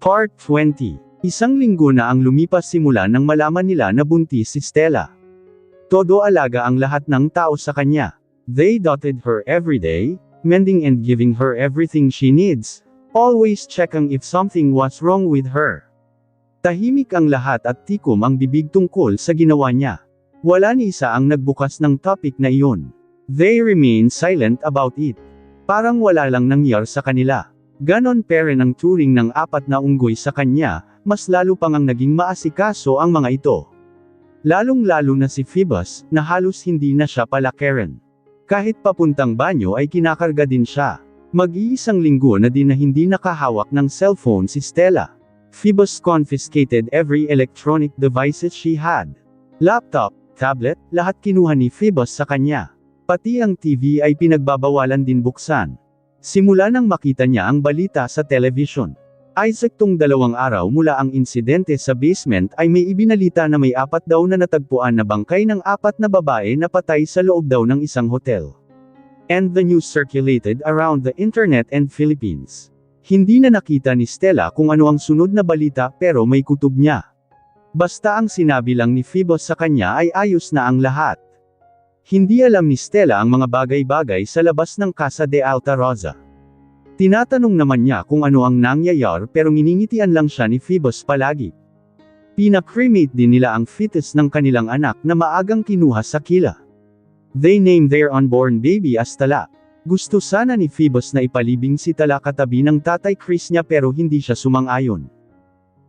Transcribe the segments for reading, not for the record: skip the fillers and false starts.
Part 20. Isang linggo na ang lumipas simula nang malaman nila na buntis si Stella. Todo alaga ang lahat ng tao sa kanya. They doted her every day, mending and giving her everything she needs, always checking if something was wrong with her. Tahimik ang lahat at tikom ang bibig tungkol sa ginawa niya. Wala ni isa ang nagbukas ng topic na iyon. They remain silent about it. Parang wala lang nangyari sa kanila. Ganon pa rin ang turing ng apat na unggoy sa kanya, mas lalo pang ang naging maasikaso ang mga ito. Lalong-lalo na si Phoebus, na halos hindi na siya palakiran. Kahit papuntang banyo ay kinakarga din siya. Mag-iisang linggo na din na hindi nakahawak ng cellphone si Stella. Phoebus confiscated every electronic devices she had. Laptop, tablet, lahat kinuha ni Phoebus sa kanya. Pati ang TV ay pinagbabawalan din buksan. Simula nang makita niya ang balita sa television. Isaktong 2 araw mula ang insidente sa basement ay may ibinalita na may 4 daw na natagpuan na bangkay ng 4 na babae na patay sa loob daw ng isang hotel. And the news circulated around the internet and Philippines. Hindi na nakita ni Stella kung ano ang sunod na balita pero may kutob niya. Basta ang sinabi lang ni Phoebus sa kanya ay ayos na ang lahat. Hindi alam ni Stella ang mga bagay-bagay sa labas ng Casa de Alta Rosa. Tinatanong naman niya kung ano ang nangyayari pero nginingitian lang siya ni Phoebus palagi. Pina-cremate din nila ang fetus ng kanilang anak na maagang kinuha sa Kila. They named their unborn baby as Tala. Gusto sana ni Phoebus na ipalibing si Tala katabi ng tatay Chris niya pero hindi siya sumang-ayon.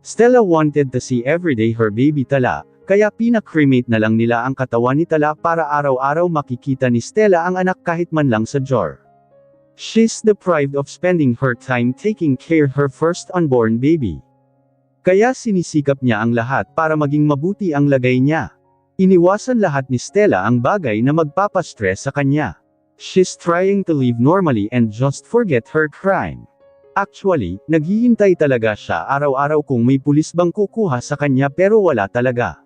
Stella wanted to see everyday her baby Tala, kaya pina-cremate na lang nila ang katawan ni Tala para araw-araw makikita ni Stella ang anak kahit man lang sa jar. She's deprived of spending her time taking care of her first unborn baby. Kaya sinisikap niya ang lahat para maging mabuti ang lagay niya. Iniwasan lahat ni Stella ang bagay na magpapastress sa kanya. She's trying to live normally and just forget her crime. Actually, naghihintay talaga siya araw-araw kung may pulis bang kukuha sa kanya pero wala talaga.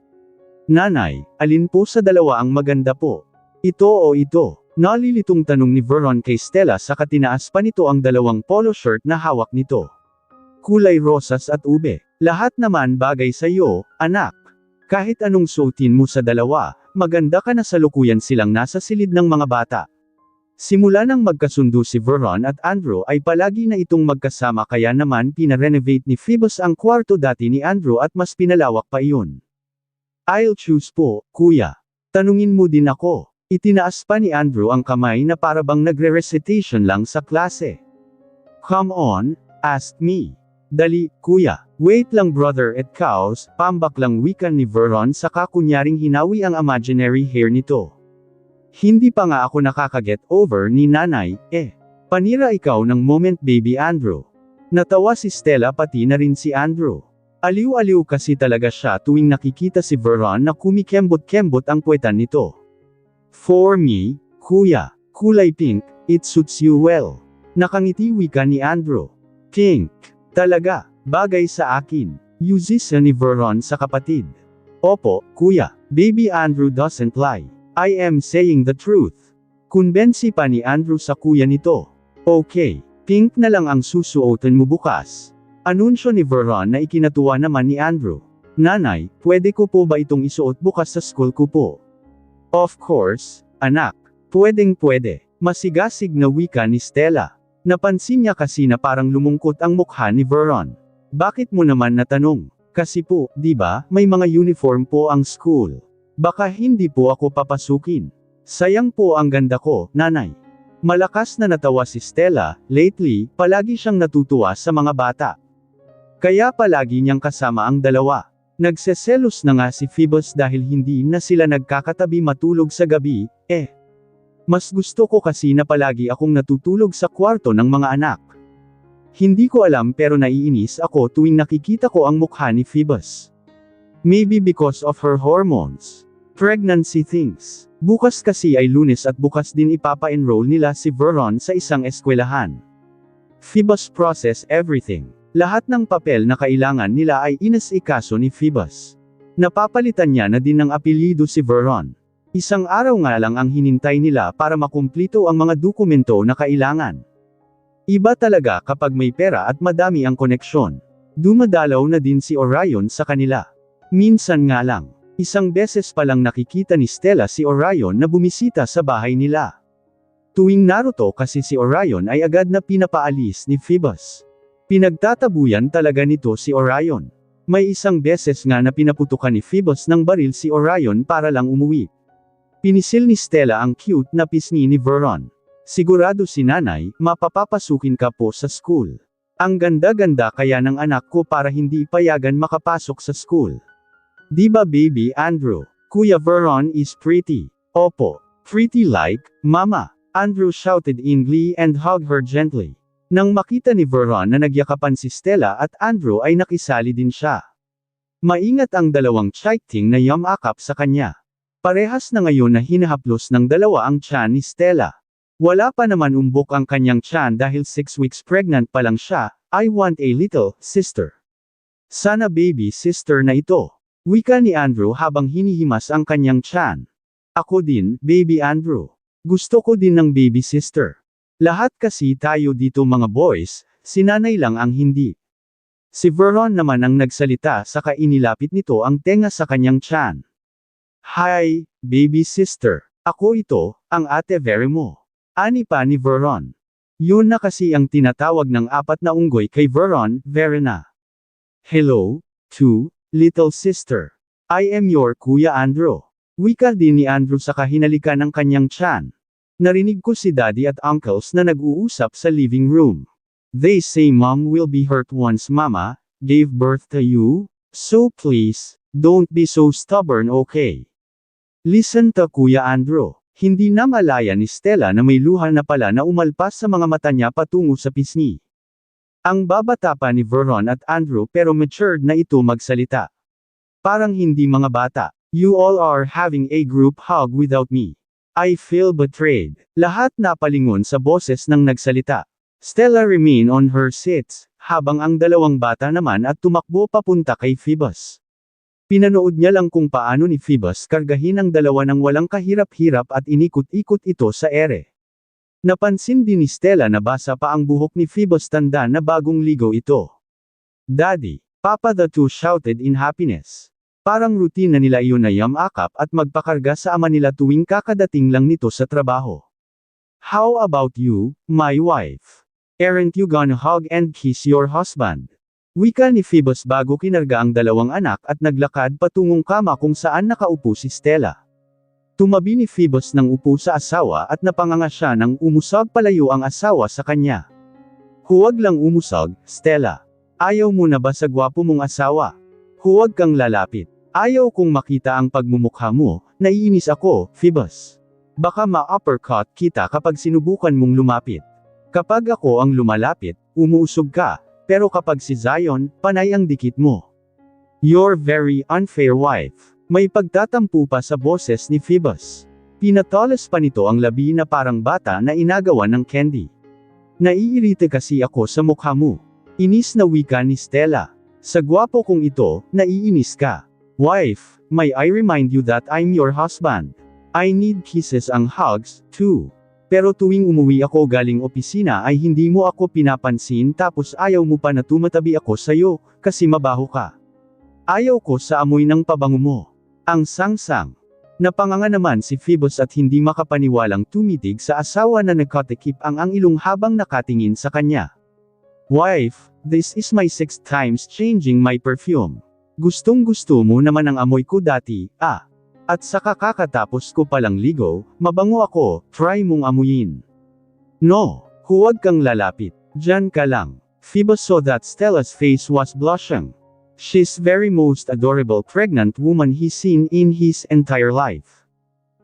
Nanay, alin po sa dalawa ang maganda po? Ito o ito? Nalilitong tanong ni Veron kay Stella sa katinaas pa nito ang 2 polo shirt na hawak nito. Kulay rosas at ube. Lahat naman bagay sa iyo, anak. Kahit anong suotin mo sa dalawa, maganda ka na salukuyan silang nasa silid ng mga bata. Simula nang magkasundo si Veron at Andrew ay palagi na itong magkasama kaya naman pina-renovate ni Phoebus ang kwarto dati ni Andrew at mas pinalawak pa iyon. I'll choose po, kuya. Tanungin mo din ako. Itinaas pa ni Andrew ang kamay na parabang nagre-recitation lang sa klase. Come on, ask me. Dali, kuya. Wait lang brother at cows, pambak lang wika ni Veron saka kunyaring hinawi ang imaginary hair nito. Hindi pa nga ako nakakaget over ni nanay, Panira ikaw ng moment baby Andrew. Natawa si Stella pati na rin si Andrew. Aliw-aliw kasi talaga siya tuwing nakikita si Veron na kumikembot-kembot ang puwetan nito. For me, kuya, kulay pink, it suits you well. Nakangiti wika ni Andrew. Pink. Talaga, bagay sa akin. Uses ni Veron sa kapatid. Opo, kuya, baby Andrew doesn't lie. I am saying the truth. Kunbensi pa ni Andrew sa kuya nito. Okay, pink na lang ang susuotin mo bukas. Anunsyo ni Veron na ikinatuwa naman ni Andrew. Nanay, pwede ko po ba itong isuot bukas sa school ko po? Of course, anak. Pwedeng-pwede. Masigasig na wika ni Stella. Napansin niya kasi na parang lumungkot ang mukha ni Veron. Bakit mo naman natanong? Kasi po, di ba, may mga uniform po ang school. Baka hindi po ako papasukin. Sayang po ang ganda ko, nanay. Malakas na natawa si Stella, lately, palagi siyang natutuwa sa mga bata. Kaya palagi niyang kasama ang dalawa. Nagseselos na nga si Phoebus dahil hindi na sila nagkakatabi matulog sa gabi, Mas gusto ko kasi na palagi akong natutulog sa kwarto ng mga anak. Hindi ko alam pero naiinis ako tuwing nakikita ko ang mukha ni Phoebus. Maybe because of her hormones. Pregnancy things. Bukas kasi ay Lunes at bukas din ipapa-enroll nila si Veron sa isang eskwelahan. Phoebus process everything. Lahat ng papel na kailangan nila ay inasikaso ni Phoebus. Napapalitan niya na din ng apelyido si Veron. Isang araw nga lang ang hinintay nila para makumplito ang mga dokumento na kailangan. Iba talaga kapag may pera at madami ang koneksyon. Dumadalaw na din si Orion sa kanila. Minsan nga lang, isang beses palang nakikita ni Stella si Orion na bumisita sa bahay nila. Tuwing naruto kasi si Orion ay agad na pinapaalis ni Phoebus. Pinagtatabuyan talaga nito si Orion. May isang beses nga na pinaputukan ni Phoebus ng baril si Orion para lang umuwi. Pinisil ni Stella ang cute na pisngi ni Veron. Sigurado si nanay, mapapapasukin ka po sa school. Ang ganda-ganda kaya ng anak ko para hindi payagan makapasok sa school. Di ba baby Andrew? Kuya Veron is pretty. Opo. Pretty like, mama. Andrew shouted in glee and hugged her gently. Nang makita ni Veron na nagyakapan si Stella at Andrew ay nakisali din siya. Maingat ang dalawang chiking na yumakap sa kanya. Parehas na ngayon na hinahaplos ng dalawa ang tiyan ni Stella. Wala pa naman umbok ang kanyang tiyan dahil 6 weeks pregnant pa lang siya. I want a little sister. Sana baby sister na ito. Wika ni Andrew habang hinihimas ang kanyang tiyan. Ako din, baby Andrew. Gusto ko din ng baby sister. Lahat kasi tayo dito mga boys, si nanay lang ang hindi. Si Veron naman ang nagsalita saka inilapit nito ang tenga sa kanyang tiyan. Hi, baby sister. Ako ito, ang ate Vere mo. Ani pa ni Veron. Yun na kasi ang tinatawag ng apat na unggoy kay Veron, Verena. Hello, to, little sister. I am your Kuya Andrew. Wika din ni Andrew sa kahinalikan ng kanyang tiyan. Narinig ko si daddy at uncles na nag-uusap sa living room. They say mom will be hurt once mama gave birth to you, so please, don't be so stubborn okay? Listen to Kuya Andrew. Hindi na malaya ni Stella na may luha na pala na umalpas sa mga mata niya patungo sa pisngi. Ang babata pa ni Veron at Andrew pero matured na ito magsalita. Parang hindi mga bata. You all are having a group hug without me. I feel betrayed. Lahat napalingon sa boses ng nagsalita. Stella remained on her seats, habang ang dalawang bata naman at tumakbo papunta kay Phoebus. Pinanood niya lang kung paano ni Phoebus kargahin ang dalawa ng walang kahirap-hirap at inikot-ikot ito sa ere. Napansin din ni Stella na basa pa ang buhok ni Phoebus tanda na bagong ligaw ito. Daddy, Papa the two shouted in happiness. Parang routine na nila iyon na yumakap at magpakarga sa ama nila tuwing kakadating lang nito sa trabaho. How about you, my wife? Aren't you gonna hug and kiss your husband? Wika ni Phoebus bago kinarga ang dalawang anak at naglakad patungong kama kung saan nakaupo si Stella. Tumabi ni Phoebus ng upo sa asawa at napanganga siya nang umusog palayo ang asawa sa kanya. Huwag lang umusog, Stella. Ayaw mo na ba sa gwapo mong asawa? Huwag kang lalapit. Ayaw kong makita ang pagmumukha mo, naiinis ako, Phoebus. Baka ma-uppercut kita kapag sinubukan mong lumapit. Kapag ako ang lumalapit, umuusog ka. Pero kapag si Zion, panay ang dikit mo. You're very unfair wife. May pagtatampo pa sa boses ni Phoebus. Pinatoles pa nito ang labi na parang bata na inagawan ng candy. Naiirita kasi ako sa mukha mo. Inis na wika ni Stella. Sa gwapo kong ito, naiinis ka. Wife, may I remind you that I'm your husband. I need kisses and hugs, too. Pero tuwing umuwi ako galing opisina ay hindi mo ako pinapansin tapos ayaw mo pa na tumatabi ako sa'yo, kasi mabaho ka. Ayaw ko sa amoy ng pabango mo. Ang sangsang. Napanganga naman si Phoebus at hindi makapaniwalang tumitig sa asawa na nagkatikip ang ilong habang nakatingin sa kanya. Wife, this is my 6th times changing my perfume. Gustong gusto mo naman ang amoy ko dati, ah. At saka kakatapos ko palang ligo, mabango ako, try mong amuyin. No, huwag kang lalapit, dyan ka lang. Phoebus saw that Stella's face was blushing. She's very most adorable pregnant woman he's seen in his entire life.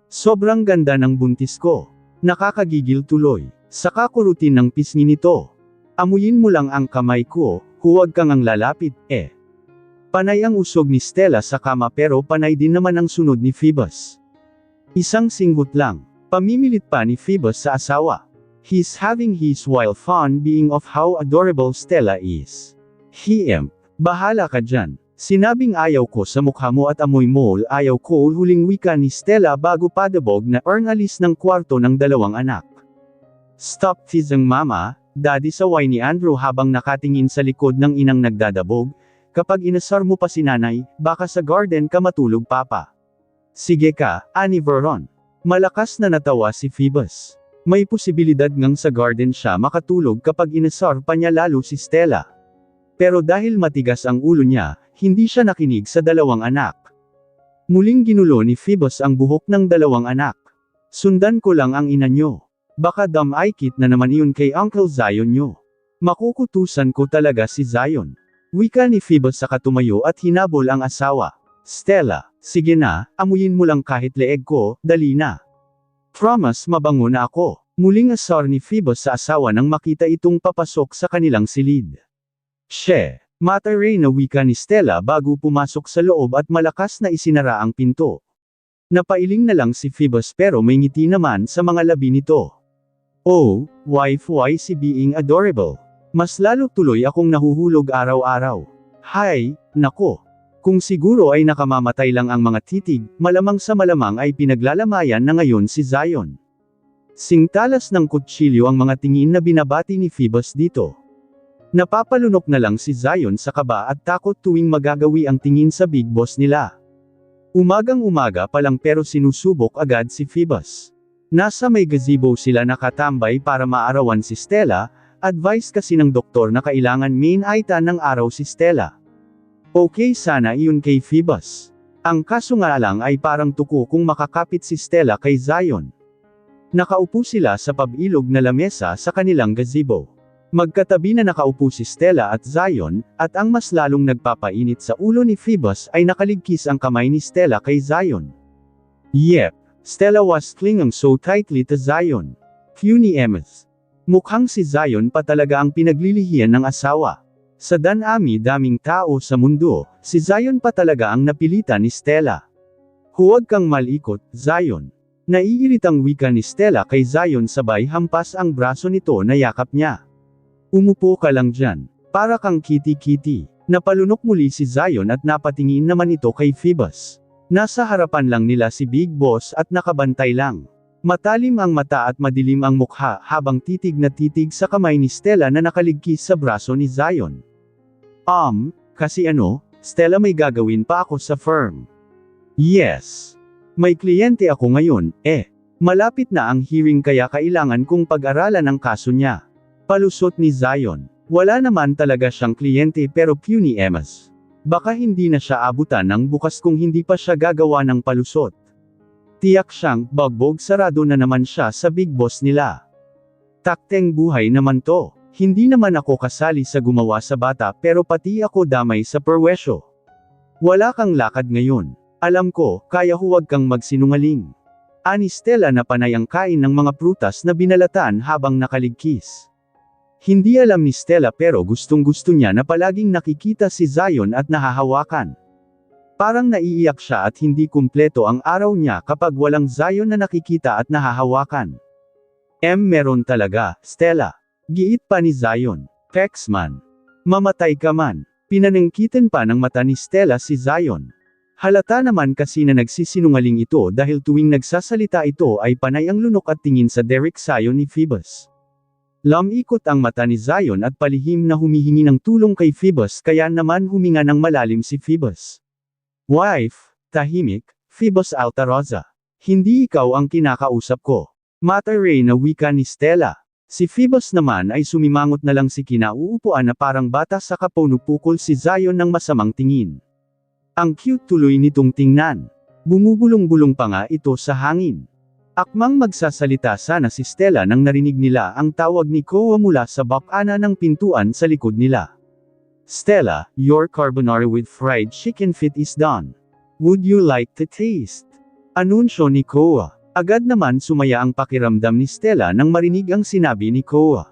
Sobrang ganda ng buntis ko. Nakakagigil tuloy. Saka kurutin ng pisngi nito. Amuyin mo lang ang kamay ko, huwag kang ang lalapit, eh. Panay ang usog ni Stella sa kama pero panay din naman ang sunod ni Phoebus. Isang singgot lang. Pamimilit pa ni Phoebus sa asawa. He's having his while fun being of how adorable Stella is. Bahala ka dyan. Sinabing ayaw ko sa mukha mo at amoy mo, ayaw ko, huling wika ni Stella bago padabog na alis ng kwarto ng dalawang anak. Stop teasing mama, Daddy saway ni Andrew habang nakatingin sa likod ng inang nagdadabog. Kapag inasar mo pa si nanay, baka sa garden ka matulog papa. Sige ka, ani Veron. Malakas na natawa si Phoebus. May posibilidad ngang sa garden siya makatulog kapag inasar pa niya lalo si Stella. Pero dahil matigas ang ulo niya, hindi siya nakinig sa dalawang anak. Muling ginulo ni Phoebus ang buhok ng dalawang anak. Sundan ko lang ang ina nyo. Baka dam-aikit na naman iyon kay Uncle Zion nyo. Makukutusan ko talaga si Zion. Wika ni Phoebus sa katumayo at hinabol ang asawa. Stella, sige na, amuyin mo lang kahit leeg ko, dali na. Promise mabango na ako. Muling asar ni Phoebus sa asawa nang makita itong papasok sa kanilang silid. She, mataray na wika ni Stella bago pumasok sa loob at malakas na isinara ang pinto. Napailing na lang si Phoebus pero may ngiti naman sa mga labi nito. Oh, wife why si being adorable. Mas lalo tuloy akong nahuhulog araw-araw. Hay, nako. Kung siguro ay nakamamatay lang ang mga titig, malamang sa malamang ay pinaglalamayan na ngayon si Zion. Singtalas ng kutsilyo ang mga tingin na binabati ni Phoebus dito. Napapalunok na lang si Zion sa kaba at takot tuwing magagawi ang tingin sa big boss nila. Umagang-umaga pa lang pero sinusubok agad si Phoebus. Nasa may gazebo sila nakatambay para maarawan si Stella, advice kasi ng doktor na kailangan main-aita ng araw si Stella. Okay sana iyon kay Phoebus. Ang kaso nga lang ay parang tuko kung makakapit si Stella kay Zion. Nakaupo sila sa pabilog na lamesa sa kanilang gazebo. Magkatabi na nakaupo si Stella at Zion, at ang mas lalong nagpapainit sa ulo ni Phoebus ay nakaligkis ang kamay ni Stella kay Zion. Yep. Stella was clinging so tightly to Zion. Puny Emmas. Mukhang si Zion pa talaga ang pinaglilihian ng asawa. Sa daming tao sa mundo, si Zion pa talaga ang napilitan ni Stella. Huwag kang malikot, Zion. Naiiritang wika ni Stella kay Zion sabay hampas ang braso nito na yakap niya. Umupo ka lang dyan. Para kang kitty-kitty. Napalunok muli si Zion at napatingin naman ito kay Phoebus. Nasa harapan lang nila si Big Boss at nakabantay lang. Matalim ang mata at madilim ang mukha habang titig na titig sa kamay ni Stella na nakaligkis sa braso ni Zion. Kasi ano, Stella may gagawin pa ako sa firm. Yes. May kliyente ako ngayon, Malapit na ang hearing kaya kailangan kong pag-aralan ang kaso niya. Palusot ni Zion. Wala naman talaga siyang kliyente pero puny Emmas. Baka hindi na siya abutan ng bukas kung hindi pa siya gagawa ng palusot. Tiyak siyang, bagbog sarado na naman siya sa big boss nila. Takteng buhay naman to. Hindi naman ako kasali sa gumawa sa bata pero pati ako damay sa perwesyo. Wala kang lakad ngayon. Alam ko, kaya huwag kang magsinungaling. Ani Stella na panay ang kain ng mga prutas na binalatan habang nakaligkis. Hindi alam ni Stella pero gustong-gusto niya na palaging nakikita si Zion at nahahawakan. Parang naiiyak siya at hindi kumpleto ang araw niya kapag walang Zion na nakikita at nahahawakan. Meron talaga, Stella. Giit pa ni Zion. Pexman. Mamatay ka man. Pinanangkitin pa ng mata ni Stella si Zion. Halata naman kasi na nagsisinungaling ito dahil tuwing nagsasalita ito ay panay ang lunok at tingin sa Derek Zion ni Phoebus. Lamikot ang mata ni Zion at palihim na humihingi ng tulong kay Phoebus kaya naman huminga ng malalim si Phoebus. Wife, tahimik, Phoebus Altaroza. Hindi ikaw ang kinakausap ko. Mataray na wika ni Stella. Si Phoebus naman ay sumimangot na lang si kinauupuan na parang bata sa kapunupukol si Zion ng masamang tingin. Ang cute tuloy nitong tingnan. Bumubulong-bulong pa nga ito sa hangin. Akmang magsasalita sana si Stella nang narinig nila ang tawag ni Koa mula sa bakana ng pintuan sa likod nila. Stella, your carbonara with fried chicken feet is done. Would you like to taste? Anunsyo ni Koa. Agad naman sumaya ang pakiramdam ni Stella nang marinig ang sinabi ni Koa.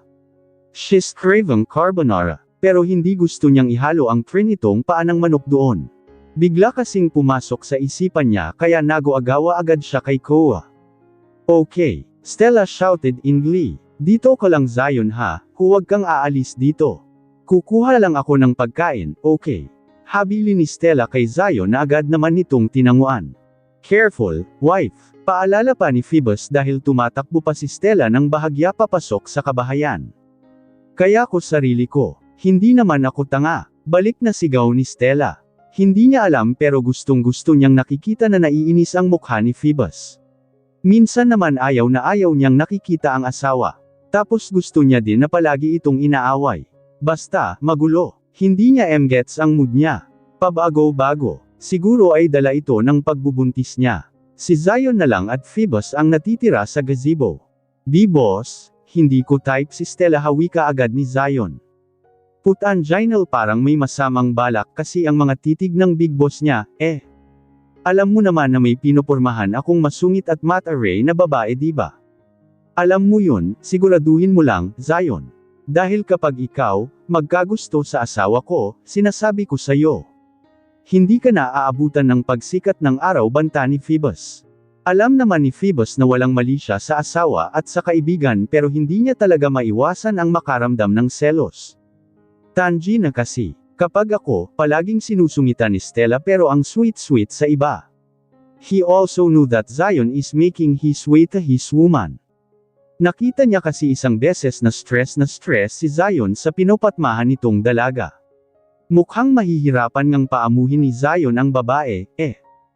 She's craving carbonara, pero hindi gusto niyang ihalo ang trinitong paan ng manok doon. Bigla kasing pumasok sa isipan niya kaya nagoagawa agad siya kay Koa. Okay, Stella shouted in glee. Dito ka lang Zion ha, huwag kang aalis dito. Kukuha lang ako ng pagkain, okay. Habili ni Stella kay Zion na agad naman nitong tinanguan. Careful, wife, paalala pa ni Phoebus dahil tumatakbo pa si Stella nang bahagya papasok sa kabahayan. Kaya ko sarili ko, hindi naman ako tanga, balik na sigaw ni Stella. Hindi niya alam pero gustong-gusto niyang nakikita na naiinis ang mukha ni Phoebus. Minsan naman ayaw na ayaw niyang nakikita ang asawa. Tapos gusto niya din na palagi itong inaaway. Basta, magulo. Hindi niya gets ang mood niya. Pabago-bago. Siguro ay dala ito ng pagbubuntis niya. Si Zion na lang at Phoebus ang natitira sa gazebo. B-boss, hindi ko type si Stella, hawi ka agad ni Zion. Putanginal, parang may masamang balak kasi ang mga titig ng big boss niya, Alam mo naman na may pinopormahan akong masungit at mat-array na babae, diba? Alam mo yun, siguraduhin mo lang, Zion. Dahil kapag ikaw, magkagusto sa asawa ko, sinasabi ko sa'yo. Hindi ka na aabutan ng pagsikat ng araw, banta ni Phoebus. Alam naman ni Phoebus na walang mali siya sa asawa at sa kaibigan pero hindi niya talaga maiwasan ang makaramdam ng selos. Tangi na kasi, kapag ako, palaging sinusungitan ni Stella pero ang sweet-sweet sa iba. He also knew that Zion is making his way to his woman. Nakita niya kasi isang beses na stress si Zion sa pinopatmahan nitong dalaga. Mukhang mahihirapan ngang paamuhin ni Zion ang babae,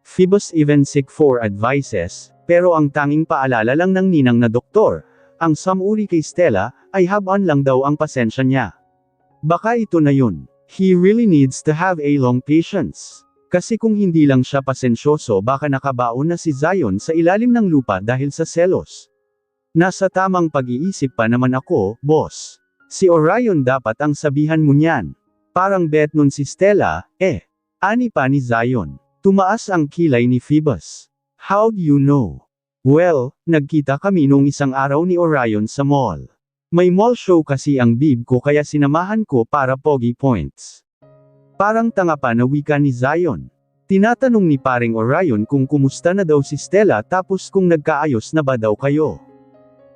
Phoebus even seek for advices, pero ang tanging paalala lang ng ninang na doktor, ang samuri kay Stella, ay habaan lang daw ang pasensya niya. Baka ito na yun. He really needs to have a long patience. Kasi kung hindi lang siya pasensyoso baka nakabaon na si Zion sa ilalim ng lupa dahil sa selos. Nasa tamang pag-iisip pa naman ako, boss. Si Orion dapat ang sabihan mo niyan. Parang bet nun si Stella, ani pa ni Zion. Tumaas ang kilay ni Phoebus. How do you know? Well, nagkita kami noong isang araw ni Orion sa mall. May mall show kasi ang bib ko kaya sinamahan ko para pogi points. Parang tanga pa na wika ni Zion. Tinatanong ni paring Orion kung kumusta na daw si Stella tapos kung nagkaayos na ba daw kayo.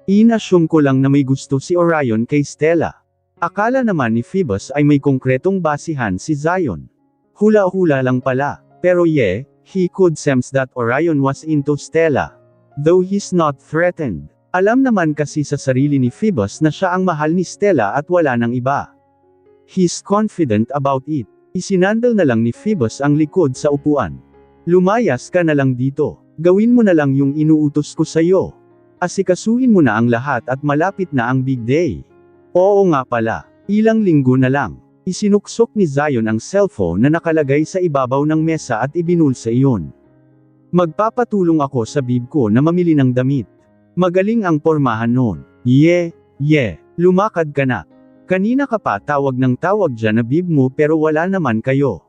Inassume ko lang na may gusto si Orion kay Stella. Akala naman ni Phoebus ay may konkretong basihan si Zion. Hula-hula lang pala. Pero he could sense that Orion was into Stella. Though he's not threatened. Alam naman kasi sa sarili ni Phoebus na siya ang mahal ni Stella at wala nang iba. He's confident about it. Isinandal na lang ni Phoebus ang likod sa upuan. Lumayas ka na lang dito. Gawin mo na lang yung inuutos ko sa'yo. Asikasuhin mo na ang lahat at malapit na ang big day. Oo nga pala. Ilang linggo na lang. Isinuksok ni Zion ang cellphone na nakalagay sa ibabaw ng mesa at ibinulsa iyon. Magpapatulong ako sa bib ko na mamili ng damit. Magaling ang pormahan noon. Lumakad ka na. Kanina ka pa tawag ng tawag dyan na bib mo pero wala naman kayo.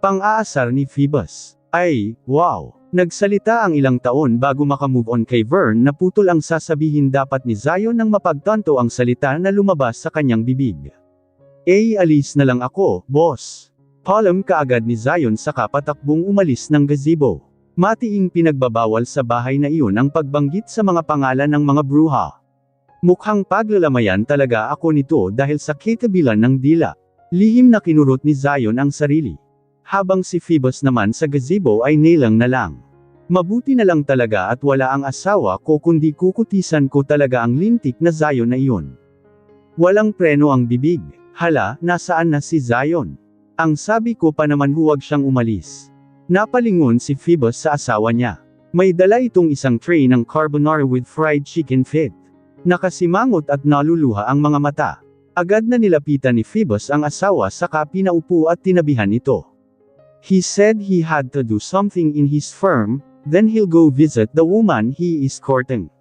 Pang-aasar ni Phoebus. Ay, wow. Nagsalita ang ilang taon bago makamove on kay Vern na putol ang sasabihin dapat ni Zion nang mapagtanto ang salita na lumabas sa kanyang bibig. Alis na lang ako, boss. Palm kaagad ni Zion saka patakbong umalis ng gazebo. Matiing pinagbabawal sa bahay na iyon ang pagbanggit sa mga pangalan ng mga bruha. Mukhang paglalamayan talaga ako nito dahil sa kitabilan ng dila. Lihim na kinurot ni Zion ang sarili. Habang si Phoebus naman sa gazebo ay nilang na lang. Mabuti na lang talaga at wala ang asawa ko kundi kukutisan ko talaga ang lintik na Zion na iyon. Walang preno ang bibig. Hala, nasaan na si Zion? Ang sabi ko pa naman huwag siyang umalis. Napalingon si Phoebus sa asawa niya. May dala itong isang tray ng carbonara with fried chicken feet. Nakasimangot at naluluha ang mga mata. Agad na nilapitan ni Phoebus ang asawa saka pinaupo at tinabihan ito. He said he had to do something in his firm, then he'll go visit the woman he is courting.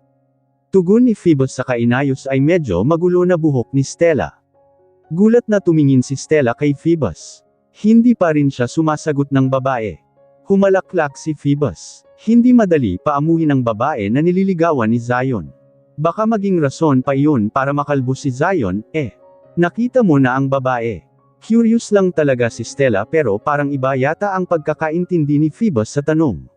Tugon ni Phoebus sa kainayos ay medyo magulo na buhok ni Stella. Gulat na tumingin si Stella kay Phoebus. Hindi pa rin siya sumasagot ng babae. Humalaklak si Phoebus. Hindi madali paamuhin ang babae na nililigawan ni Zion. Baka maging rason pa iyon para makalbo si Zion, Nakita mo na ang babae. Curious lang talaga si Stella pero parang iba yata ang pagkakaintindi ni Phoebus sa tanong.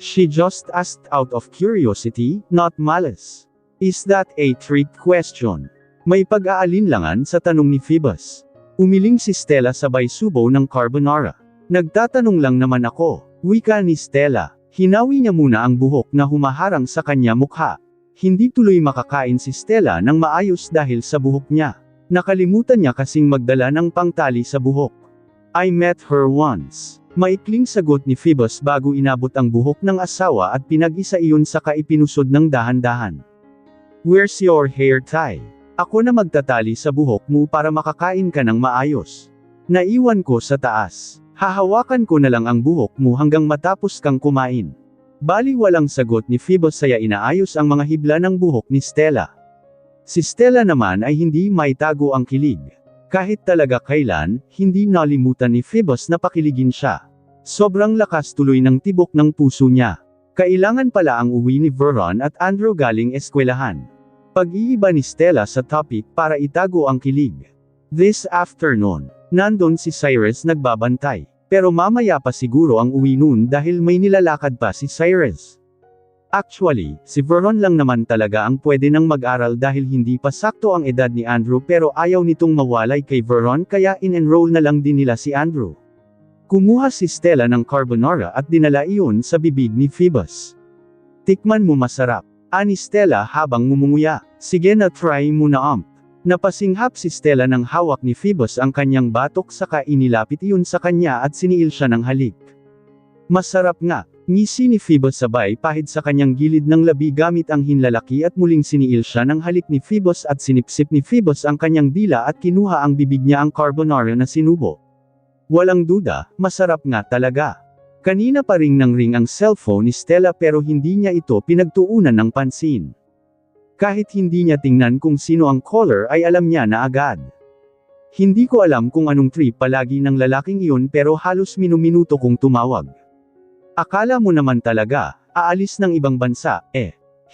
She just asked out of curiosity, not malice. Is that a trick question? May pag-aalinlangan sa tanong ni Phoebus. Umiling si Stella sabay subo ng carbonara. Nagtatanong lang naman ako, wika ni Stella. Hinawi niya muna ang buhok na humaharang sa kanya mukha. Hindi tuloy makakain si Stella ng maayos dahil sa buhok niya. Nakalimutan niya kasing magdala ng pangtali sa buhok. I met her once. Maikling sagot ni Phoebus bago inabot ang buhok ng asawa at pinag-isa iyon saka ipinusod ng dahan-dahan. Where's your hair tie? Ako na magtatali sa buhok mo para makakain ka ng maayos. Naiwan ko sa taas. Hahawakan ko na lang ang buhok mo hanggang matapos kang kumain. Bali walang sagot ni Phoebus saya inaayos ang mga hibla ng buhok ni Stella. Si Stella naman ay hindi maitago ang kilig. Kahit talaga kailan, hindi nalimutan ni Phoebus na pakiligin siya. Sobrang lakas tuloy ng tibok ng puso niya. Kailangan pala ang uwi ni Veron at Andrew galing eskwelahan. Pag-iiba ni Stella sa topic para itago ang kilig. This afternoon, nandun si Cyrus nagbabantay. Pero mamaya pa siguro ang uwi noon dahil may nilalakad pa si Cyrus. Actually, si Veron lang naman talaga ang pwede nang mag-aral dahil hindi pa sakto ang edad ni Andrew pero ayaw nitong mawalay kay Veron kaya in-enroll na lang din nila si Andrew. Kumuha si Stella ng carbonara at dinala iyon sa bibig ni Phoebus. Tikman mo masarap. Ani Stella habang ngumunguya. Sige na try mo na Napasinghap si Stella nang hawak ni Phoebus ang kanyang batok saka inilapit iyon sa kanya at siniil siya ng halik. Masarap nga. Ngisi ni Phoebus sabay pahid sa kanyang gilid ng labi gamit ang hinlalaki at muling siniil siya ng halik ni Phoebus at sinipsip ni Phoebus ang kanyang dila at kinuha ang bibig niya ang carbonara na sinubo. Walang duda, masarap nga talaga. Kanina pa ring nang ring ang cellphone ni Stella pero hindi niya ito pinagtuunan ng pansin. Kahit hindi niya tingnan kung sino ang caller ay alam niya na agad. Hindi ko alam kung anong trip palagi ng lalaking iyon pero halos minuminuto kong tumawag. Akala mo naman talaga, aalis ng ibang bansa,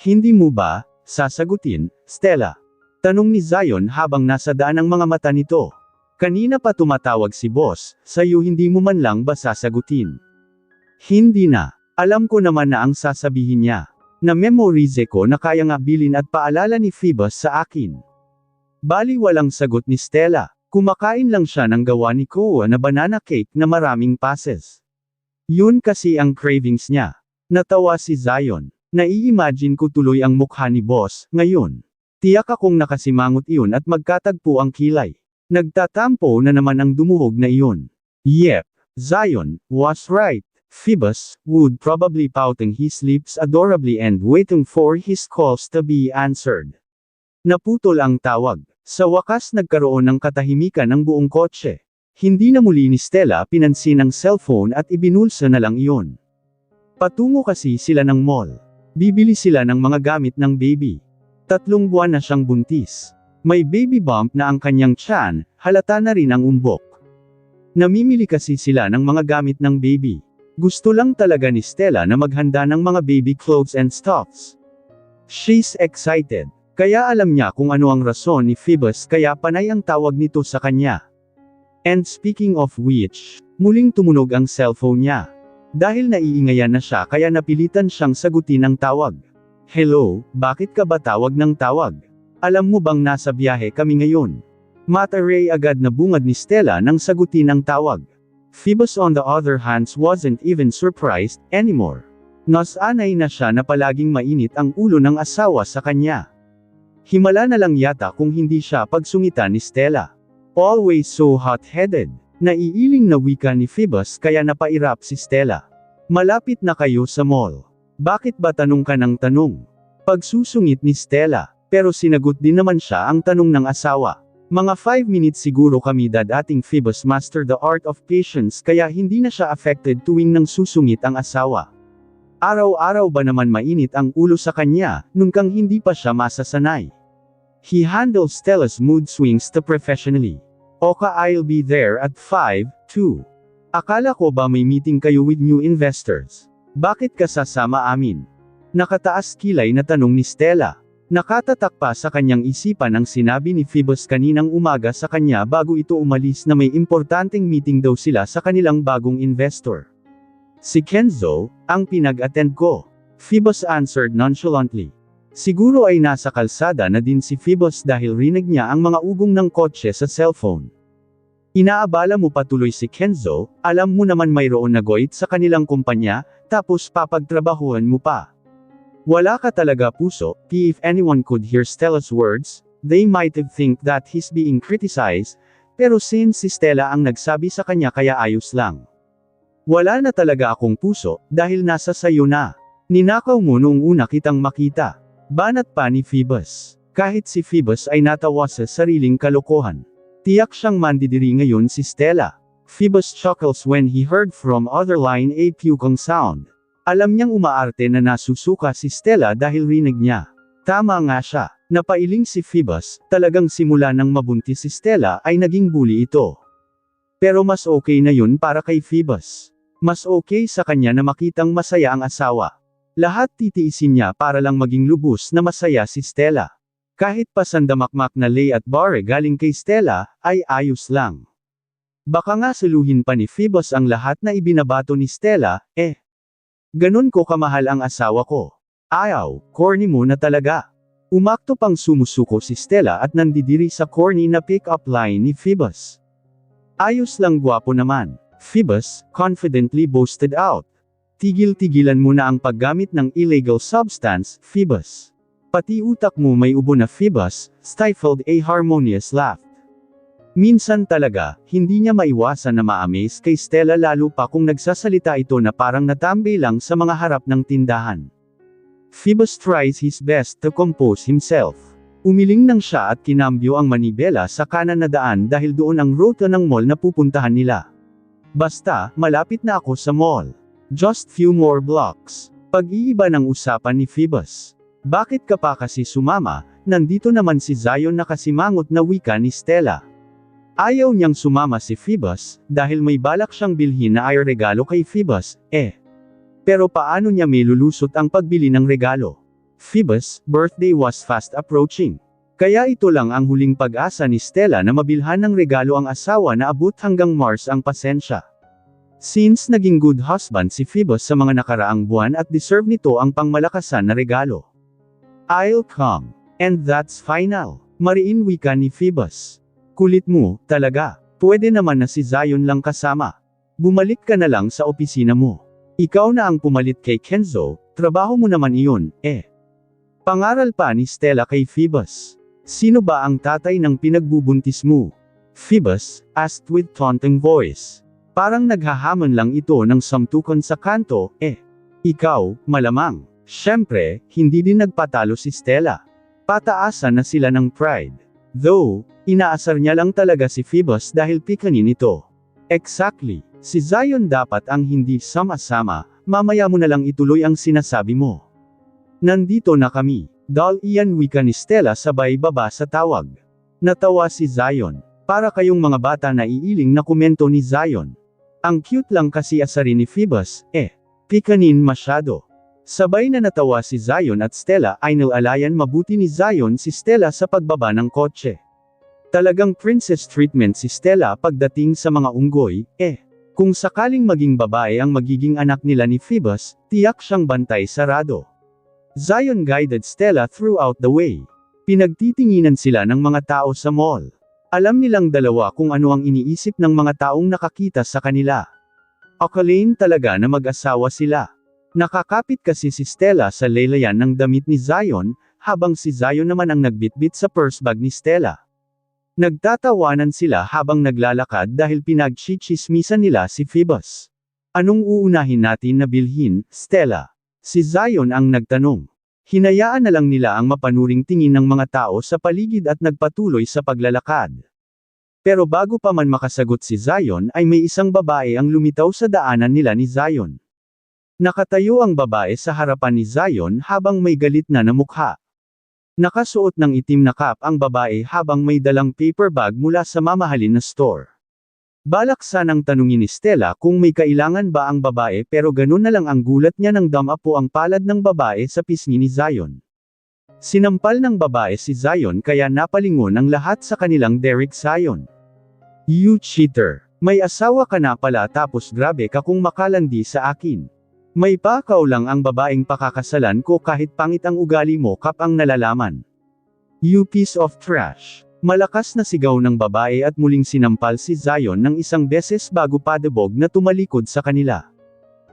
Hindi mo ba, sasagutin, Stella? Tanong ni Zion habang nasa daan ang mga mata nito. Kanina pa tumatawag si boss, sa'yo hindi mo man lang ba sasagutin? Hindi na. Alam ko naman na ang sasabihin niya. Na-memorize ko na kaya nga bilin at paalala ni Phoebus sa akin. Bali walang sagot ni Stella. Kumakain lang siya ng gawa ni Koa na banana cake na maraming passes. Yun kasi ang cravings niya. Natawa si Zion. Nai-imagine ko tuloy ang mukha ni boss, ngayon. Tiyak akong nakasimangot iyon at magkatagpo ang kilay. Nagtatampo na naman ang dumuhog na iyon. Yep, Zion was right. Phoebus would probably pouting his lips adorably and waiting for his calls to be answered. Naputol ang tawag. Sa wakas nagkaroon ng katahimikan ng buong kotse. Hindi na muli ni Stella pinansin ang cellphone at ibinulsa na lang iyon. Patungo kasi sila ng mall. Bibili sila ng mga gamit ng baby. 3 buwan na siyang buntis. May baby bump na ang kanyang tiyan, halata na rin ang umbok. Namimili kasi sila ng mga gamit ng baby. Gusto lang talaga ni Stella na maghanda ng mga baby clothes and stuffs. She's excited. Kaya alam niya kung ano ang rason ni Phoebus kaya panay ang tawag nito sa kanya. And speaking of which, muling tumunog ang cellphone niya. Dahil naiingayan na siya kaya napilitan siyang sagutin ang tawag. Hello, bakit ka ba tawag ng tawag? Alam mo bang nasa biyahe kami ngayon? Mataray agad na bungad ni Stella nang sagutin ang tawag. Phoebus on the other hand wasn't even surprised anymore. Nasanay na siya na palaging mainit ang ulo ng asawa sa kanya. Himala na lang yata kung hindi siya pagsungitan ni Stella. Always so hot-headed. Naiiling na wika ni Phoebus kaya napairap si Stella. Malapit na kayo sa mall. Bakit ba tanong ka ng tanong? Pagsusungit ni Stella, pero sinagot din naman siya ang tanong ng asawa. Mga 5 minutes siguro kami dadating. Phoebus mastered the art of patience kaya hindi na siya affected tuwing nang susungit ang asawa. Araw-araw ba naman mainit ang ulo sa kanya, nung kang hindi pa siya masasanay. He handles Stella's mood swings to professionally. Oka, I'll be there at 5:02. Akala ko ba may meeting kayo with new investors? Bakit ka sasama amin? Nakataas kilay na tanong ni Stella. Nakatatak pa sa kanyang isipan ang sinabi ni Phoebus kaninang umaga sa kanya bago ito umalis na may importanteng meeting daw sila sa kanilang bagong investor. Si Kenzo, ang pinag-attend ko. Phoebus answered nonchalantly. Siguro ay nasa kalsada na din si Phoebus dahil rinig niya ang mga ugong ng kotse sa cellphone. Inaabala mo patuloy si Kenzo, alam mo naman mayroon na goit sa kanilang kumpanya, tapos papagtrabahuan mo pa. Wala ka talaga puso. If anyone could hear Stella's words, They might have think that he's being criticized, pero since si Stella ang nagsabi sa kanya kaya ayos lang. Wala na talaga akong puso, dahil nasa sayo na. Ninakaw mo noong una kitang makita. Banat pa ni Phoebus. Kahit si Phoebus ay natawa sa sariling kalokohan. Tiyak siyang mandidiri ngayon si Stella. Phoebus chuckles when he heard from other line a puking sound. Alam niyang umaarte na nasusuka si Stella dahil rinig niya. Tama nga siya. Napailing si Phoebus, talagang simula nang mabuntis si Stella ay naging bully ito. Pero mas okay na yun para kay Phoebus. Mas okay sa kanya na makitang masaya ang asawa. Lahat titiisin niya para lang maging lubos na masaya si Stella. Kahit pa sandamakmak na lay at bare galing kay Stella, ay ayos lang. Baka nga suluhin pa ni Phoebus ang lahat na ibinabato ni Stella, ganun ko kamahal ang asawa ko. Ayaw, corny mo na talaga. Umakto pang sumusuko si Stella at nandidiri sa corny na pick-up line ni Phoebus. Ayos lang gwapo naman. Phoebus, confidently boasted out. Tigil-tigilan mo na ang paggamit ng illegal substance, Phoebus. Pati utak mo may ubo na Phoebus, stifled a harmonious laugh. Minsan talaga, hindi niya maiwasan na ma-amaze kay Stella lalo pa kung nagsasalita ito na parang natambay lang sa mga harap ng tindahan. Phoebus tries his best to compose himself. Umiling nang siya at kinambyo ang manibela sa kanan na daan dahil doon ang ruta ng mall na pupuntahan nila. Basta, malapit na ako sa mall. Just few more blocks. Pag-iiba ng usapan ni Phoebus. Bakit ka pa kasi sumama, nandito naman si Zion na kasimangot na wika ni Stella. Ayaw niyang sumama si Phoebus, dahil may balak siyang bilhin na ay regalo kay Phoebus, Pero paano niya may lulusot ang pagbili ng regalo? Phoebus' birthday was fast approaching. Kaya ito lang ang huling pag-asa ni Stella na mabilhan ng regalo ang asawa na abot hanggang Mars ang pasensya. Since naging good husband si Phoebus sa mga nakaraang buwan at deserve nito ang pangmalakasan na regalo. I'll come. And that's final. Mariin wika ni Phoebus. Kulit mo, talaga. Pwede naman na si Zion lang kasama. Bumalik ka na lang sa opisina mo. Ikaw na ang pumalit kay Kenzo, trabaho mo naman iyon, Pangaral pa ni Stella kay Phoebus. Sino ba ang tatay ng pinagbubuntis mo? Phoebus asked with taunting voice. Parang naghahamon lang ito ng samtukan sa kanto, Ikaw, malamang. Siyempre, hindi din nagpatalo si Stella. Pataasan na sila ng pride. Though, inaasar niya lang talaga si Phoebus dahil pikanin ito. Exactly. Si Zion dapat ang hindi sama-sama, mamaya mo na lang ituloy ang sinasabi mo. Nandito na kami. Dal iyan wika ni Stella sabay baba sa tawag. Natawa si Zion. Para kayong mga bata na iiling na komento ni Zion. Ang cute lang kasi asarin ni Phoebus, pikanin masyado. Sabay na natawa si Zion at Stella ay nilalayan mabuti ni Zion si Stella sa pagbaba ng kotse. Talagang princess treatment si Stella pagdating sa mga unggoy, Kung sakaling maging babae ang magiging anak nila ni Phoebus, tiyak siyang bantay sarado. Zion guided Stella throughout the way. Pinagtitinginan sila ng mga tao sa mall. Alam nilang dalawa kung ano ang iniisip ng mga taong nakakita sa kanila. Akalain talaga na mag-asawa sila. Nakakapit kasi si Stella sa laylayan ng damit ni Zion, habang si Zion naman ang nagbitbit sa purse bag ni Stella. Nagtatawanan sila habang naglalakad dahil pinagchichismisan nila si Phoebus. Anong uunahin natin na bilhin, Stella? Si Zion ang nagtanong. Hinayaan na lang nila ang mapanuring tingin ng mga tao sa paligid at nagpatuloy sa paglalakad. Pero bago pa man makasagot si Zion ay may isang babae ang lumitaw sa daanan nila ni Zion. Nakatayo ang babae sa harapan ni Zion habang may galit na mukha. Nakasuot ng itim na cap ang babae habang may dalang paper bag mula sa mamahalin na store. Balak sanang tanungin ni Stella kung may kailangan ba ang babae pero ganun na lang ang gulat niya nang damapo ang palad ng babae sa pisngi ni Zion. Sinampal ng babae si Zion kaya napalingon ang lahat sa kanilang Derek Zion. You cheater! May asawa ka na pala tapos grabe ka kung makalandi sa akin. May pakaw lang ang babaeng pakakasalan ko kahit pangit ang ugali mo kap ang nalalaman. You piece of trash! Malakas na sigaw ng babae at muling sinampal si Zion ng isang beses bago padabog na tumalikod sa kanila.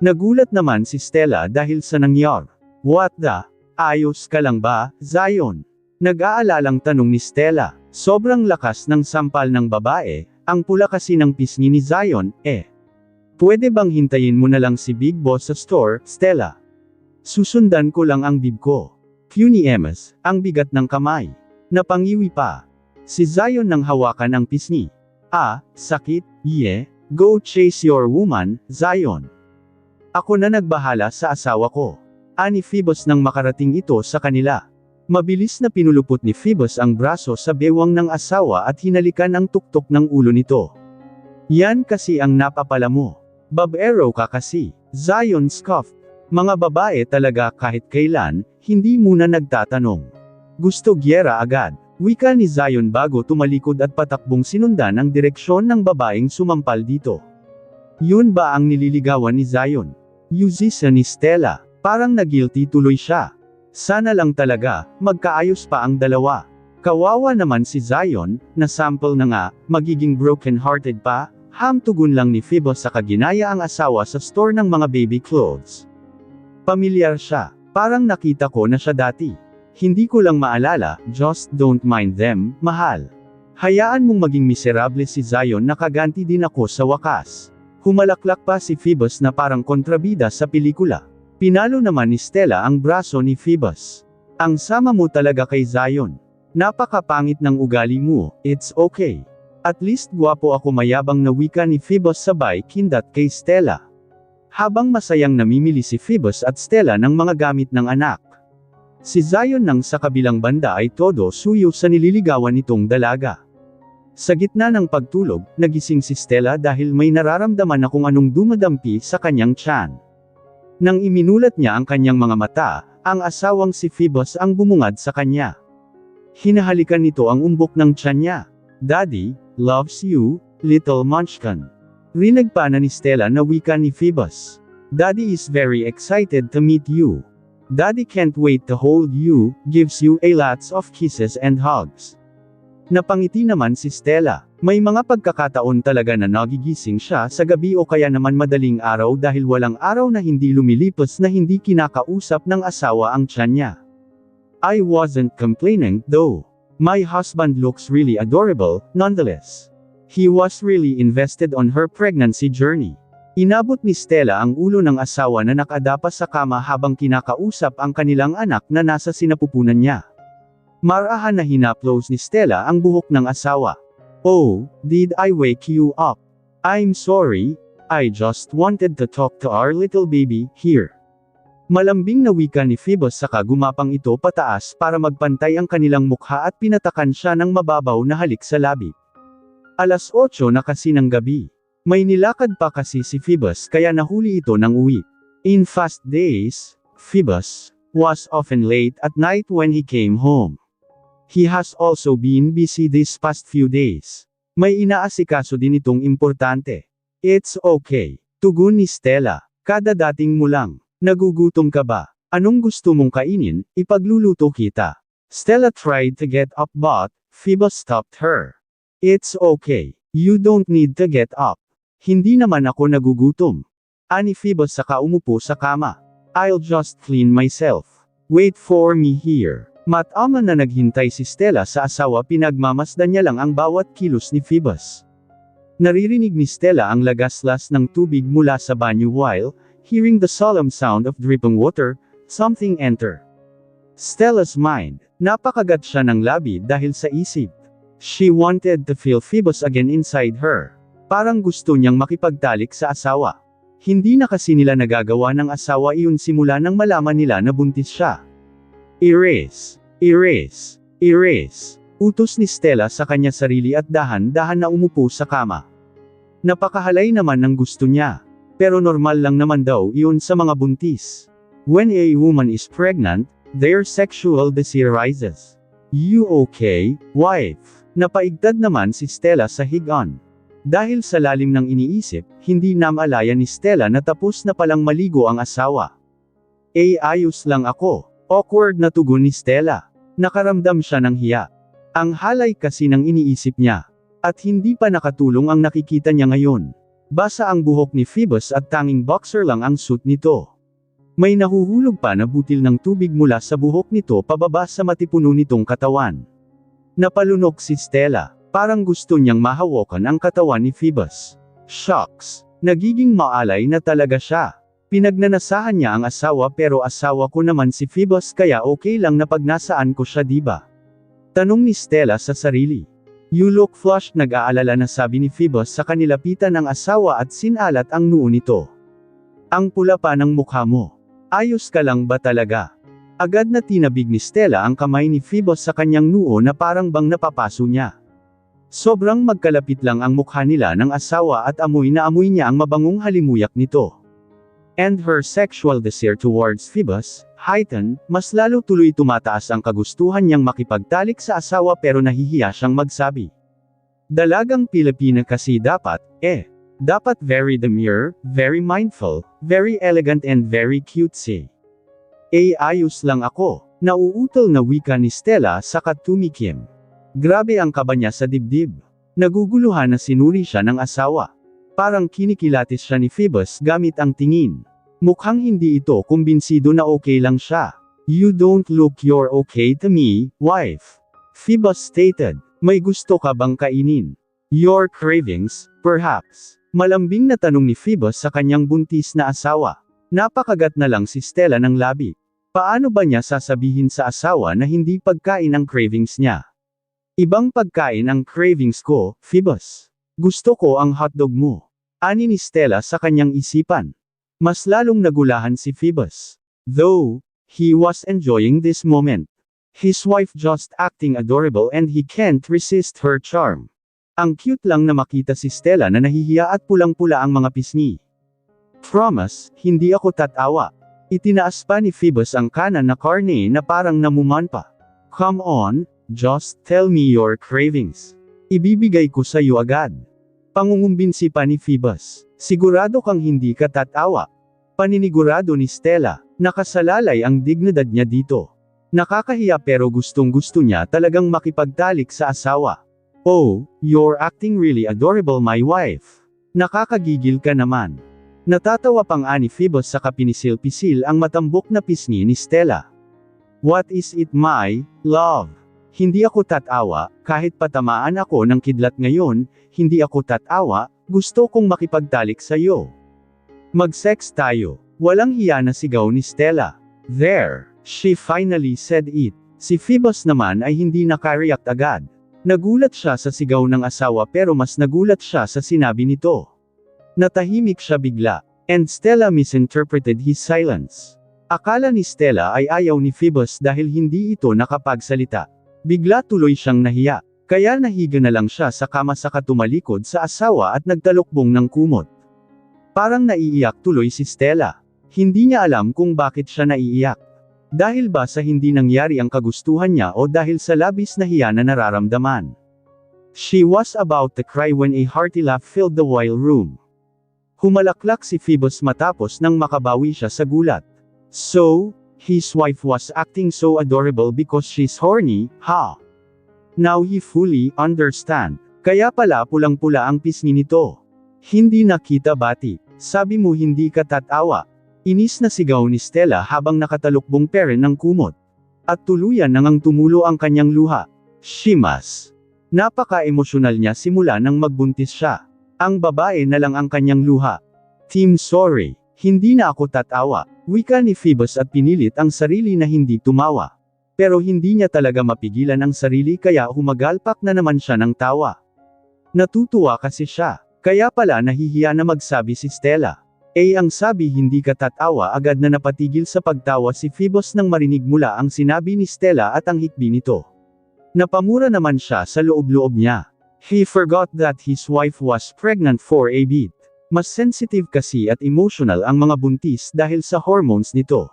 Nagulat naman si Stella dahil sa nangyari. What the? Ayos ka lang ba, Zion? Nag-aalalang tanong ni Stella. Sobrang lakas ng sampal ng babae, ang pula kasi ng pisngi ni Zion, Pwede bang hintayin mo na lang si Big Boss sa store, Stella? Susundan ko lang ang bib ko. Cue ni Emas, ang bigat ng kamay. Napangiwi pa. Si Zion nang hawakan ang pisngi. Sakit, go chase your woman, Zion. Ako na nagbahala sa asawa ko. Ani Phoebus nang makarating ito sa kanila. Mabilis na pinulupot ni Phoebus ang braso sa bewang ng asawa at hinalikan ang tuktok ng ulo nito. Yan kasi ang napapala mo. Babaero ka kasi. Zion scoffed. Mga babae talaga kahit kailan, hindi muna nagtatanong. Gusto gyera agad. Wika ni Zion bago tumalikod at patakbong sinundan ang direksyon ng babaeng sumampal dito. Yun ba ang nililigawan ni Zion? Yuzisa ni Stella. Parang nagilty tuloy siya. Sana lang talaga, magkaayos pa ang dalawa. Kawawa naman si Zion, na sample na nga, magiging broken-hearted pa, hamtugon lang ni Phoebus sa kaginaya ang asawa sa store ng mga baby clothes. Pamilyar siya, parang nakita ko na siya dati. Hindi ko lang maalala, just don't mind them, mahal. Hayaan mong maging miserable si Zion na kaganti din ako sa wakas. Humalaklak pa si Phoebus na parang kontrabida sa pelikula. Pinalo naman ni Stella ang braso ni Phoebus. Ang sama mo talaga kay Zion. Napakapangit ng ugali mo, it's okay. At least gwapo ako, mayabang na wika ni Phoebus sabay kindat kay Stella. Habang masayang namimili si Phoebus at Stella ng mga gamit ng anak. Si Zion nang sa kabilang banda ay todo suyo sa nililigawan nitong dalaga. Sa gitna ng pagtulog, nagising si Stella dahil may nararamdaman na kung anong dumadampi sa kanyang tiyan. Nang iminulat niya ang kanyang mga mata, ang asawang si Phoebus ang bumungad sa kanya. Hinahalikan nito ang umbok ng tiyan niya. Daddy, loves you, little munchkin. Rinig pa na ni Stella na wika ni Phoebus. Daddy is very excited to meet you. Daddy can't wait to hold you, gives you a lots of kisses and hugs. Napangiti naman si Stella. May mga pagkakataon talaga na nagigising siya sa gabi o kaya naman madaling araw dahil walang araw na hindi lumilipas na hindi kinakausap ng asawa ang tiyan niya. I wasn't complaining, though. My husband looks really adorable, nonetheless. He was really invested on her pregnancy journey. Inabot ni Stella ang ulo ng asawa na nakadapa sa kama habang kinakausap ang kanilang anak na nasa sinapupunan niya. Marahan na hinaplos ni Stella ang buhok ng asawa. Oh, did I wake you up? I'm sorry, I just wanted to talk to our little baby, here. Malambing na wika ni Phoebus saka gumapang ito pataas para magpantay ang kanilang mukha at pinatakan siya ng mababaw na halik sa labi. 8:00 na kasi ng gabi. May nilakad pa kasi si Phoebus kaya nahuli ito ng uwi. In fast days, Phoebus was often late at night when he came home. He has also been busy these past few days. May inaasikaso din itong importante. It's okay. Tugon ni Stella. Kadadating mo lang. Nagugutom ka ba? Anong gusto mong kainin? Ipagluluto kita. Stella tried to get up but Phoebus stopped her. It's okay. You don't need to get up. Hindi naman ako nagugutom. Ani Phoebus saka umupo sa kama. I'll just clean myself. Wait for me here. Mataman na naghintay si Stella sa asawa, pinagmamasdan niya lang ang bawat kilos ni Phoebus. Naririnig ni Stella ang lagaslas ng tubig mula sa banyo while, hearing the solemn sound of dripping water, something enter Stella's mind. Napakagat siya ng labi dahil sa isip. She wanted to feel Phoebus again inside her. Parang gusto niyang makipagtalik sa asawa. Hindi na kasi nila nagagawa ng asawa iyon simula nang malaman nila na buntis siya. Erase. Erase. Erase. Utos ni Stella sa kanya sarili at dahan-dahan na umupo sa kama. Napakahalay naman ng gusto niya. Pero normal lang naman daw iyon sa mga buntis. When a woman is pregnant, their sexual desire rises. You okay, wife? Napaigtad naman si Stella sa higaan. Dahil sa lalim ng iniisip, hindi namalaya ni Stella na tapos na palang maligo ang asawa. Ayos lang ako. Awkward na tugon ni Stella. Nakaramdam siya ng hiya. Ang halay kasi ng iniisip niya. At hindi pa nakatulong ang nakikita niya ngayon. Basa ang buhok ni Phoebus at tanging boxer lang ang suit nito. May nahuhulog pa na butil ng tubig mula sa buhok nito pababa sa matipuno nitong katawan. Napalunok si Stella. Parang gusto niyang mahawakan ang katawan ni Phoebus. Shocks. Nagiging maalay na talaga siya. Pinagnanasahan niya ang asawa pero asawa ko naman si Phoebus kaya okay lang na pag nasaan ko siya diba? Tanong ni Stella sa sarili. You look flushed, nag-aalala na sabi ni Phoebus sa kanilapitan ng asawa at sinalat ang noo nito. Ang pula pa ng mukha mo. Ayos ka lang ba talaga? Agad na tinabig ni Stella ang kamay ni Phoebus sa kanyang noo na parang bang napapaso niya. Sobrang magkalapit lang ang mukha nila ng asawa at amoy na amoy niya ang mabangong halimuyak nito. And her sexual desire towards Phoebus heightened, mas lalo tuloy tumataas ang kagustuhan niyang makipagtalik sa asawa pero nahihiya siyang magsabi. Dalagang Pilipina kasi dapat, dapat very demure, very mindful, very elegant and very cutesy. Ayos lang ako, nauutol na wika ni Stella sa tumikim. Grabe ang kaba niya sa dibdib. Naguguluhan na sinuri siya ng asawa. Parang kinikilatis siya ni Phoebus gamit ang tingin. Mukhang hindi ito kumbinsido na okay lang siya. You don't look you're okay to me, wife. Phoebus stated. May gusto ka bang kainin? Your cravings, perhaps. Malambing na tanong ni Phoebus sa kanyang buntis na asawa. Napakagat na lang si Stella ng labi. Paano ba niya sasabihin sa asawa na hindi pagkain ang cravings niya? Ibang pagkain ang cravings ko, Phoebus. Gusto ko ang hotdog mo. Ani ni Stella sa kanyang isipan. Mas lalong nagulahan si Phoebus. Though, he was enjoying this moment. His wife just acting adorable and he can't resist her charm. Ang cute lang na makita si Stella na nahihiya at pulang-pula ang mga pisngi. Promise, hindi ako tatawa. Itinaas pa ni Phoebus ang kanan na karne na parang namuman pa. Come on, just tell me your cravings. Ibibigay ko sa iyo agad. Pangungumbinsi pa ni Phoebus. Sigurado kang hindi ka tatawa. Paninigurado ni Stella. Nakasalalay ang dignidad niya dito. Nakakahiya pero gustong-gusto niya talagang makipagtalik sa asawa. Oh, you're acting really adorable my wife. Nakakagigil ka naman. Natatawa pang ani Phoebus sa kapinisil-pisil ang matambok na pisngi ni Stella. What is it my love? Hindi ako tatawa, kahit patamaan ako ng kidlat ngayon, hindi ako tatawa, gusto kong makipagtalik sa iyo. Mag-sex tayo. Walang hiya na sigaw ni Stella. There, she finally said it. Si Phoebus naman ay hindi nakareact agad. Nagulat siya sa sigaw ng asawa pero mas nagulat siya sa sinabi nito. Natahimik siya bigla, and Stella misinterpreted his silence. Akala ni Stella ay ayaw ni Phoebus dahil hindi ito nakapagsalita. Bigla tuloy siyang nahiya, kaya nahiga na lang siya sa kama saka tumalikod sa asawa at nagtalukbong ng kumot. Parang naiiyak tuloy si Stella. Hindi niya alam kung bakit siya naiiyak. Dahil ba sa hindi nangyari ang kagustuhan niya o dahil sa labis na hiya na nararamdaman. She was about to cry when a hearty laugh filled the wild room. Humalaklak si Phoebus matapos nang makabawi siya sa gulat. So, his wife was acting so adorable because she's horny, ha? Now he fully understand. Kaya pala pulang-pula ang pisngi nito. Hindi nakita bati. Sabi mo hindi ka tatawa. Inis na sigaw ni Stella habang nakatalukbong peren ng kumot. At tuluyan nang tumulo ang kanyang luha. Shimas. Napaka-emosyonal niya simula nang magbuntis siya. Ang babae na lang ang kanyang luha. Team sorry. Hindi na ako tatawa. Wika ni Phoebus at pinilit ang sarili na hindi tumawa. Pero hindi niya talaga mapigilan ang sarili kaya humagalpak na naman siya ng tawa. Natutuwa kasi siya. Kaya pala nahihiya na magsabi si Stella. Ang sabi hindi ka tatawa agad na napatigil sa pagtawa si Phoebus nang marinig mula ang sinabi ni Stella at ang hikbi nito. Napamura naman siya sa loob-loob niya. He forgot that his wife was pregnant for a bit. Mas sensitive kasi at emotional ang mga buntis dahil sa hormones nito.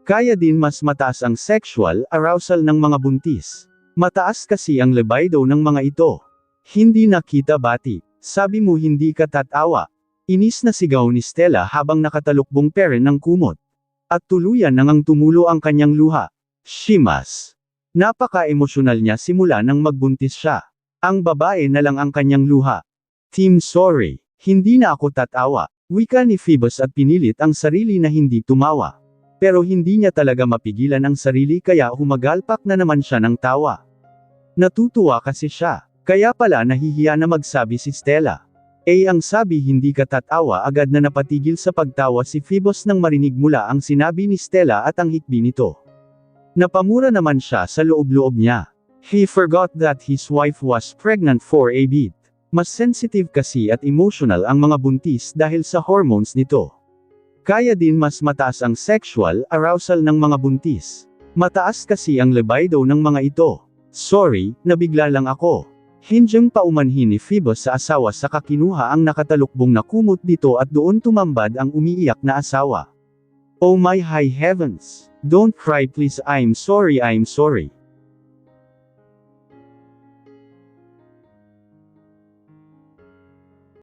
Kaya din mas mataas ang sexual arousal ng mga buntis. Mataas kasi ang libido ng mga ito. Hindi nakita bati. Sabi mo hindi ka tatawa. Inis na sigaw ni Stella habang nakatalukbong peren ng kumot. At tuluyan nang tumulo ang kanyang luha. Shimas. Napaka-emosyonal niya simula nang magbuntis siya. Ang babae na lang ang kanyang luha. Team sorry. Hindi na ako tatawa. Wika ni Phoebus at pinilit ang sarili na hindi tumawa. Pero hindi niya talaga mapigilan ang sarili kaya humagalpak na naman siya ng tawa. Natutuwa kasi siya. Kaya pala nahihiya na magsabi si Stella. Ang sabi hindi ka tatawa agad na napatigil sa pagtawa si Phoebus nang marinig mula ang sinabi ni Stella at ang hikbi nito. Napamura naman siya sa loob-loob niya. He forgot that his wife was pregnant for a bit. Mas sensitive kasi at emotional ang mga buntis dahil sa hormones nito. Kaya din mas mataas ang sexual arousal ng mga buntis. Mataas kasi ang libido ng mga ito. Sorry, nabigla lang ako. Hindyang paumanhin ni Phoebus sa asawa sa kakinuha ang nakatalukbong na kumot dito at doon tumambad ang umiiyak na asawa. Oh my high heavens! Don't cry please, I'm sorry.